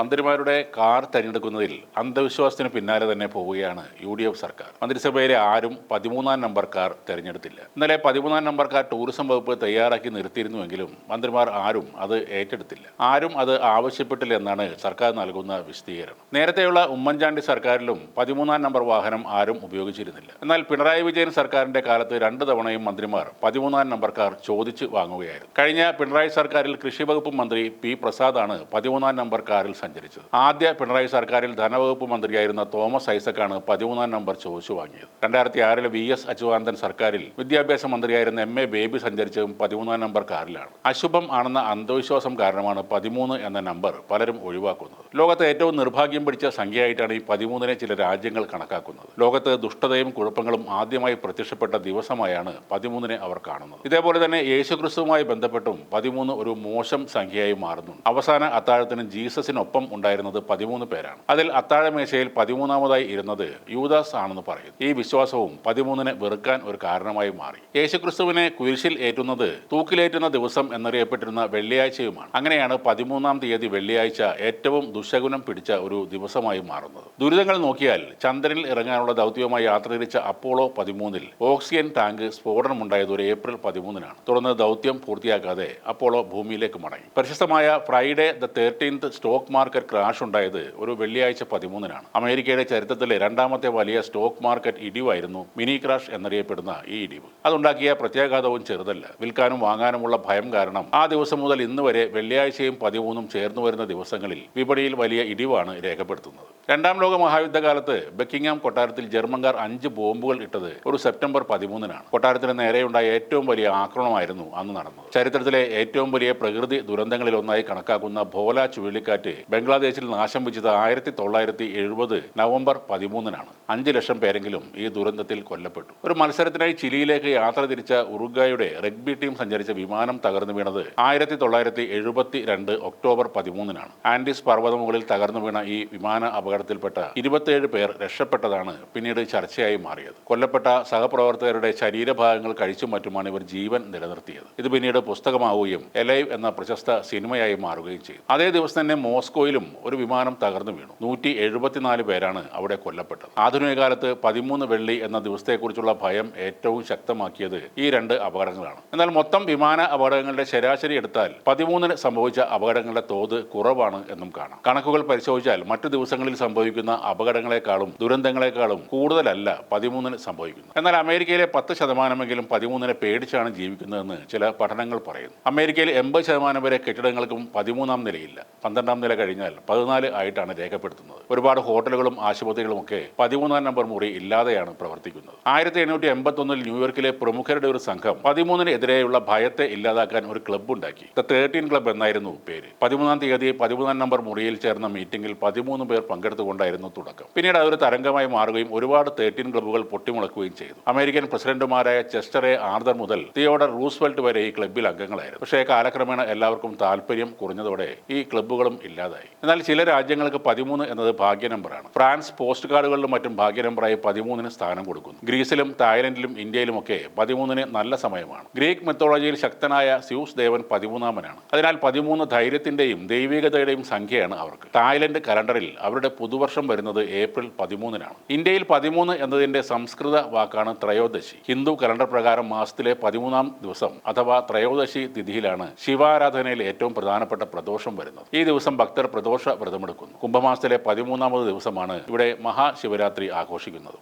മന്ത്രിമാരുടെ കാർ തെരഞ്ഞെടുക്കുന്നതിൽ അന്ധവിശ്വാസത്തിന് പിന്നാലെ തന്നെ പോവുകയാണ് UDF സർക്കാർ. മന്ത്രിസഭയിലെ ആരും 13-ാം നമ്പർ കാർ തെരഞ്ഞെടുത്തില്ല. ഇന്നലെ 13-ാം നമ്പർ കാർ ടൂറിസം വകുപ്പ് തയ്യാറാക്കി നിർത്തിയിരുന്നുവെങ്കിലും മന്ത്രിമാർ ആരും അത് ഏറ്റെടുത്തില്ല. ആരും അത് ആവശ്യപ്പെട്ടില്ല എന്നാണ് സർക്കാർ നൽകുന്ന വിശദീകരണം. നേരത്തെയുള്ള ഉമ്മൻചാണ്ടി സർക്കാരിലും 13-ാം നമ്പർ വാഹനം ആരും ഉപയോഗിച്ചിരുന്നില്ല. എന്നാൽ പിണറായി വിജയൻ സർക്കാരിന്റെ കാലത്ത് 2 തവണയും മന്ത്രിമാർ 13-ാം നമ്പർ കാർ ചോദിച്ചു വാങ്ങുകയായിരുന്നു. കഴിഞ്ഞ പിണറായി സർക്കാരിൽ കൃഷി വകുപ്പ് മന്ത്രി P. പ്രസാദാണ് 13-ാം നമ്പർ കാറിൽ സഞ്ചരിച്ചത്. ആദ്യ പിണറായി സർക്കാരിൽ ധനവകുപ്പ് മന്ത്രിയായിരുന്ന തോമസ് ഐസക്കാണ് 13-ാം നമ്പർ ചോദിച്ചു വാങ്ങിയത്. 2006-ലെ VS അച്യുതാനന്ദൻ സർക്കാരിൽ വിദ്യാഭ്യാസ മന്ത്രിയായിരുന്ന MA ബേബി സഞ്ചരിച്ചതും 13-ാം നമ്പർ കാറിലാണ്. അശുഭം ആണെന്ന അന്ധവിശ്വാസം കാരണമാണ് 13 എന്ന നമ്പർ പലരും ഒഴിവാക്കുന്നത്. ലോകത്തെ ഏറ്റവും നിർഭാഗ്യം പിടിച്ച സംഖ്യയായിട്ടാണ് ഈ 13-നെ ചില രാജ്യങ്ങൾ കണക്കാക്കുന്നത്. ലോകത്ത് ദുഷ്ടതയും കുഴപ്പങ്ങളും ആദ്യമായി പ്രത്യക്ഷപ്പെട്ട ദിവസമായാണ് 13-നെ അവർ കാണുന്നത്. ഇതേപോലെ തന്നെ യേശുക്രിസ്തുവുമായി ബന്ധപ്പെട്ടും 13 ഒരു മോശം സംഖ്യയായി മാറുന്നുണ്ട്. അവസാന അത്താഴത്തിന് ജീസസിനൊപ്പം ഉണ്ടായിരുന്നത് 13 പേരാണ്. അതിൽ അത്താഴമേശയിൽ 13-ാമതായി ഇരുന്നത് യൂദാസ് ആണെന്ന് പറയുന്നു. ഈ വിശ്വാസവും 13-നെ വെറുക്കാൻ ഒരു കാരണമായി മാറി. യേശുക്രിസ്തുവിനെ കുരിശിൽ ഏറ്റുന്നത് തൂക്കിലേറ്റുന്ന ദിവസം എന്നറിയപ്പെട്ടിരുന്ന വെള്ളിയാഴ്ചയുമാണ്. അങ്ങനെയാണ് 13-ാം തീയതി വെള്ളിയാഴ്ച ഏറ്റവും ദുശകുനം പിടിച്ച ഒരു ദിവസമായി മാറുന്നത്. ദുരിതങ്ങൾ നോക്കിയാൽ ചന്ദ്രനിൽ ഇറങ്ങാനുള്ള ദൗത്യവുമായി യാത്ര തിരിച്ച അപ്പോളോ 13-ൽ ഓക്സിജൻ ടാങ്ക് സ്ഫോടനമുണ്ടായത് ഒരു ഏപ്രിൽ 13-നാണ്. തുടർന്ന് ദൗത്യം പൂർത്തിയാക്കാതെ അപ്പോളോ ഭൂമിയിലേക്ക് മടങ്ങി. പ്രശസ്തമായ Friday the 13th stock market crash ഉണ്ടായത് ഒരു വെള്ളിയാഴ്ച 13-നാണ്. അമേരിക്കയുടെ ചരിത്രത്തിലെ 2ാമത്തെ വലിയ സ്റ്റോക്ക് മാർക്കറ്റ് ഇടിവായിരുന്നു മിനി ക്രാഷ് എന്നറിയപ്പെടുന്ന ഈ ഇടിവ്. അതുണ്ടാക്കിയ പ്രത്യാഘാതവും ചെറുതല്ല. വിൽക്കാനും വാങ്ങാനുമുള്ള ഭയം കാരണം ആ ദിവസം മുതൽ ഇന്ന് വരെ വെള്ളിയാഴ്ചയും 13-ഉം ചേർന്നു വരുന്ന ദിവസങ്ങളിൽ വിപണിയിൽ വലിയ ഇടിവാണ് രേഖപ്പെടുത്തുന്നത്. 2ാം ലോക മഹായുദ്ധകാലത്ത് ബക്കിംഗ്ഹാം കൊട്ടാരത്തിൽ ജർമ്മൻകാർ 5 ബോംബുകൾ ഇട്ടത് ഒരു സെപ്റ്റംബർ 13-നാണ്. കൊട്ടാരത്തിന് നേരെയുണ്ടായ ഏറ്റവും വലിയ ആക്രമണമായിരുന്നു അന്ന് നടന്നത്. ചരിത്രത്തിലെ ഏറ്റവും വലിയ പ്രകൃതി ദുരന്തങ്ങളിലൊന്നായി കണക്കാക്കുന്ന ഭോല ചുഴലിക്കാറ്റ് ബംഗ്ലാദേശിൽ നാശം വിതച്ചത് 1970 നവംബർ 13-നാണ്. 5 ലക്ഷം പേരെങ്കിലും ഈ ദുരന്തത്തിൽ കൊല്ലപ്പെട്ടു. ഒരു മത്സരത്തിനായി ചിലിയിലേക്ക് യാത്ര തിരിച്ച ഉറുഗ്വായുടെ റഗ്ബി ടീം സഞ്ചരിച്ച വിമാനം തകർന്നു വീണത് 1972 ഒക്ടോബർ 13-നാണ്. ആൻഡീസ് പർവ്വതമുകളിൽ തകർന്നു വീണ ഈ വിമാന അപകടത്തിൽപ്പെട്ട 27 പേർ രക്ഷപ്പെട്ടതാണ് പിന്നീട് ചർച്ചയായി മാറിയത്. കൊല്ലപ്പെട്ട സഹപ്രവർത്തകരുടെ ശരീരഭാഗങ്ങൾ കഴിച്ചും മറ്റുമാണ് ഇവർ ജീവൻ നിലനിർത്തിയത്. ഇത് പിന്നീട് പുസ്തകമാവുകയും എലൈവ് എന്ന പ്രശസ്ത സിനിമയായി മാറുകയും ചെയ്തു. അതേ ദിവസം തന്നെ മോസ്കോയിലും ഒരു വിമാനം തകർന്നു വീണു. 174 പേരാണ് അവിടെ കൊല്ലപ്പെട്ടത്. ആധുനിക കാലത്ത് 13 വെള്ളി എന്ന ദിവസത്തെക്കുറിച്ചുള്ള ഭയം ഏറ്റവും ശക്തമാക്കിയത് ഈ 2 അപകടങ്ങളാണ്. എന്നാൽ മൊത്തം വിമാന അപകടങ്ങളുടെ ശരാശരി എടുത്താൽ 13-ന് സംഭവിച്ച അപകടങ്ങളുടെ തോത് കുറവാണ് എന്നും കാണാം. കണക്കുകൾ പരിശോധിച്ചാൽ മറ്റു ദിവസങ്ങളിൽ സംഭവിക്കുന്ന അപകടങ്ങളെക്കാളും ദുരന്തങ്ങളെക്കാളും കൂടുതലല്ല 13-ന് സംഭവിക്കുന്നത്. എന്നാൽ അമേരിക്കയിലെ 10% 13-നെ പേടിച്ചാണ് ജീവിക്കുന്നതെന്ന് ചില പഠനങ്ങൾ പറയുന്നു. അമേരിക്കയിൽ 80% വരെ കെട്ടിടങ്ങൾക്കും 13-ാം നിലയില്ല. 12-ാം നില കഴിഞ്ഞാൽ 14 ആയിട്ടാണ് രേഖപ്പെടുത്തുന്നത്. ഒരുപാട് ഹോട്ടലുകളും ആശുപത്രികളും ഒക്കെ 13-ാം നമ്പർ മുറി ഇല്ലാതെയാണ് പ്രവർത്തിക്കുന്നത്. 1881-ൽ ന്യൂയോർക്കിലെ പ്രമുഖരുടെ ഒരു സംഘം 13-ന് എതിരെയുള്ള ഭയത്തെ ഇല്ലാതാക്കാൻ ഒരു ക്ലബ്ബ് ഉണ്ടാക്കി. ദ 13 ക്ലബ് എന്നായിരുന്നു പേര്. 13-ാം തീയതി 13-ാം നമ്പർ മുറിയിൽ ചേർന്ന മീറ്റിംഗിൽ 13 പേർ പങ്കെടുത്തുകൊണ്ടായിരുന്നു തുടക്കം. പിന്നീട് അതൊരു തരംഗമായി മാറുകയും ഒരുപാട് 13 ക്ലബ്ബുകൾ പൊട്ടിമുളക്കുകയും ചെയ്തു. അമേരിക്കൻ പ്രസിഡന്റുമാരായ ചെസ്റ്റർ എ. ആർതർ മുതൽ തിയോഡർ റൂസ്വെൽറ്റ് വരെ ഈ ക്ലബ്ബിൽ അംഗങ്ങളായിരുന്നു. പക്ഷേ കാലക്രമേണ എല്ലാവർക്കും താല്പര്യം കുറഞ്ഞതോടെ ഈ ക്ലബ്ബുകളും ഇല്ലാതായി. എന്നാൽ ചില രാജ്യങ്ങൾക്ക് 13 എന്നത് ഭാഗ്യ നമ്പറാണ്. ഫ്രാൻസ് പോസ്റ്റ് കാർഡുകളിലും മറ്റും ഭാഗ്യ നമ്പറായി 13-ന് സ്ഥാനം കൊടുക്കുന്നു. ഗ്രീസിലും തായ്ലൻഡിലും ഇന്ത്യയിലുമൊക്കെ 13-ന് നല്ല സമയമാണ്. ഗ്രീക്ക് മിത്തോളജിയിൽ ശക്തനായ സ്യൂസ് ദേവൻ 13-മനാണ്. അതിനാൽ 13 ധൈര്യത്തിന്റെയും ദൈവികതയുടെയും സംഖ്യയാണ് അവർക്ക്. തായ്ലൻഡ് കലണ്ടറിൽ അവരുടെ പുതുവർഷം വരുന്നത് ഏപ്രിൽ 13-നാണ്. ഇന്ത്യയിൽ 13 എന്നതിന്റെ സംസ്കൃത വാക്കാണ് ത്രയോദശി. ഹിന്ദു കലണ്ടർ പ്രകാരം മാസത്തിലെ 13-ാം ദിവസം അഥവാ ത്രയോദശി തിഥിയിലാണ് ശിവാരാധനയിൽ ഏറ്റവും പ്രധാനപ്പെട്ട പ്രദോഷം വരുന്നത്. ഈ ദിവസം ഭക്തർ പ്രദോഷ വ്രതമെടുക്കുന്നു. കുംഭമാസത്തിലെ 13-ാമത് ദിവസമാണ് ഇവിടെ മഹാശിവരാത്രി ആഘോഷിക്കുന്നത്.